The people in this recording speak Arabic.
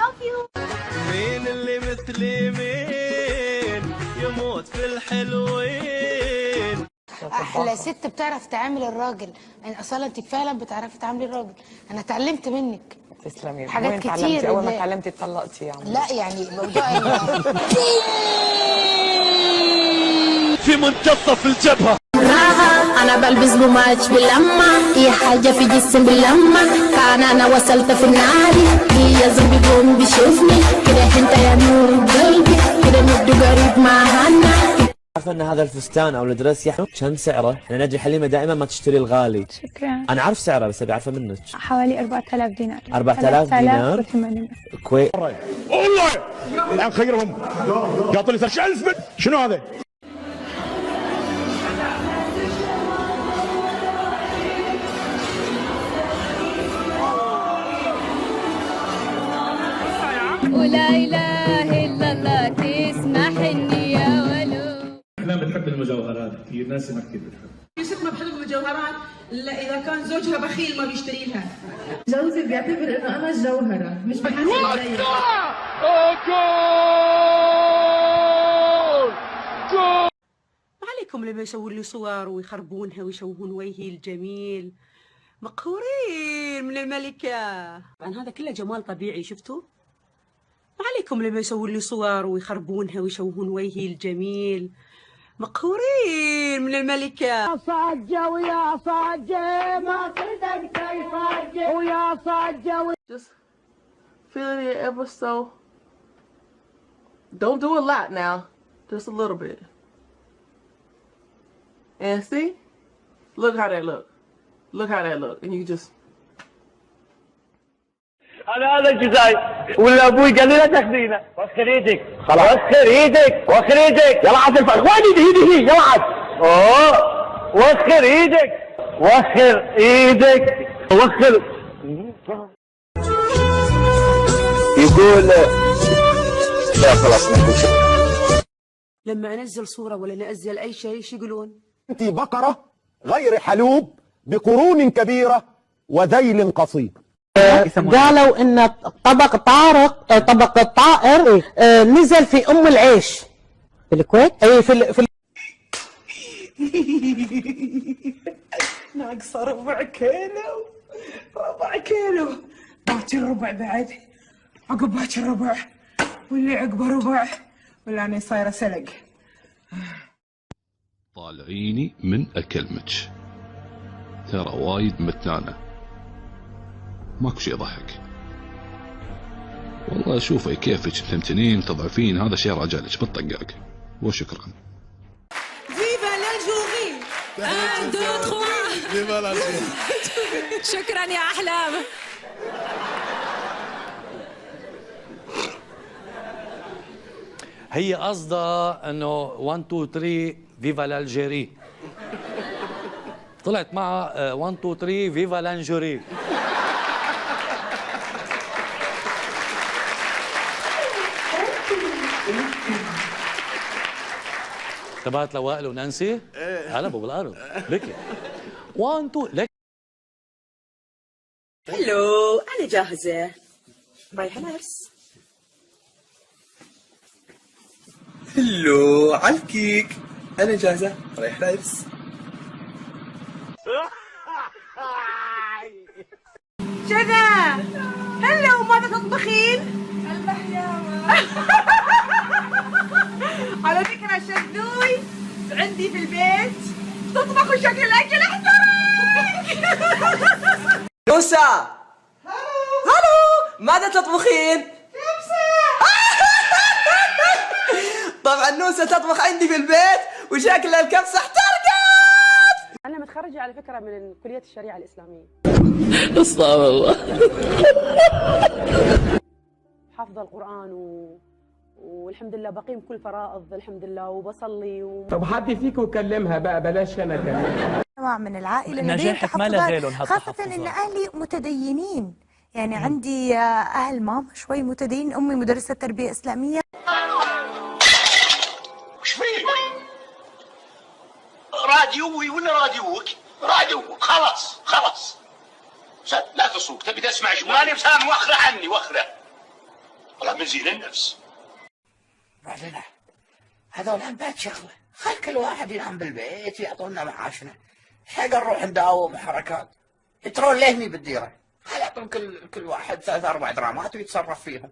love you. مين اللي مثلي مين يموت في الحلوين. احلى ست بتعرف تعامل الراجل، يعني اصلا انت فعلا بتعرفي تعاملي الراجل، انا اتعلمت منك. تسلمي. حاجات وين كتير تعلمتي؟ اول ما تعلمتي اتطلقتي يعني؟ لا يعني موضوع في منتصف الجبهة. انا بلبس بوماتش باللمة، هي حاجة في جسم باللمة، كان انا وصلت في النادي، هي زومبي بيقوم بيشوفني كده، انت يا نور قلبي كده نبدو قريب معانا. عارفه ان هذا الفستان او الدرس يحلو كم سعره؟ احنا نجي حليمه دائما ما تشتري الغالي. شكرا. انا عارف سعره بس ابي اعرفه منك. حوالي 4000 دينار. 4000 دينار كويس. والله الان خيرهم قاطوا لي 1000 شنو هذا؟ ولا اله الا الله تسمح اني يا ولو. احنا بنحب المجوهرات كثير، ناس ما كثير بتحب. في ست ما بتحب المجوهرات الا اذا كان زوجها بخيل ما بيشتري لها. جوزي بيعتبر انه انا الجوهره مش بحاسب علي. ما عليكم لما يسوون لي صور ويخربونها ويشوهون وجهي الجميل. مقهورين من الملكه. طبعا هذا كله جمال طبيعي، شفتوا؟ ما عليكم لما يسوون لي صور ويخربونها ويشوهون وجهي الجميل. مقهورين من الملكة. يا صاجة ويا صاجة ما صدقت يا صاجة ويا صاجة. Just feeling it ever so. Don't do a lot now, just a little bit. And see, look how that look. Look how that look, and you just. انا هذا الجزائر ولا ابوي قال لي لا تاخذينه. وخر ايدك خلاص، وخر ايدك وخر ايدك يلا عاد الفرق. وين ايدي هي يلا عاد. اوه وخر ايدك وخر ايدك وخر. يقول لا خلاص لما انزل صورة ولا ننزل اي شيء ايش يقولون؟ انت بقرة غير حلوب بقرون كبيرة وذيل قصيب. قالوا ان طبق الطائر نزل في ام العيش في الكويت. اي في ناقصة ربع كيلو. ربع كيلو. باكر ربع بعد. عقب باكر ربع. واللي عقبه ربع. ولا انا صايرة سلق. طالعيني من اكلمك ترى وايد متنانة، ماكو شي يضحك والله. شوفي كيفك تمتنين تضعفين، هذا شيء رجالك بالطقاق. وشكرا. فيفا للجوغي. 1 2 3 فيفا للجوغي. شكرا يا احلام. هي قصدها انه 1 2 3 فيفا لالجيري، طلعت معها 1 2 3 فيفا لانجوري. تبعت لوائل ونانسي؟ قلبوا بالارض بكي. 1 2 لك. هلو انا جاهزة. رايحة نفس. هلو على الكيك انا جاهزة رايح لابس. شذا هلو ماذا تطبخين؟ البحياوة. على فكرة شذوي عندي في البيت تطبخ شكل الأكل احترق. نوسة هلو ماذا تطبخين؟ كبسة. طبعا نوسة تطبخ عندي في البيت وشكل الكبسة احترقت. أنا متخرجة على فكرة من كلية الشريعة الإسلامية. استغفر الله. حافظة القرآن والحمد لله بقيم كل فرائض الحمد لله وبصلي طب حد فيكم كلمها بقى بلاش انا اكلمها. نوع من العائلة نجاحك ما له غير خاصة ان اهلي متدينين، يعني عندي اهل ماما شوي متدينين، امي مدرسة تربية اسلامية. وش فيك؟ راديوي ولا راديوك؟ راديوك خلاص لا تصوك تبي تسمع شو؟ ماني بسامع وخره عني وخره. هذا من زين النفس. بعدين هذول هم بعد شغله، خل كل واحد ينام بالبيت يعطونا معاشنا، ايش حق نروح نداوم حركات؟ يترون لهني بالديره، خل يعطون كل واحد 3 4 درامات ويتصرف فيهم.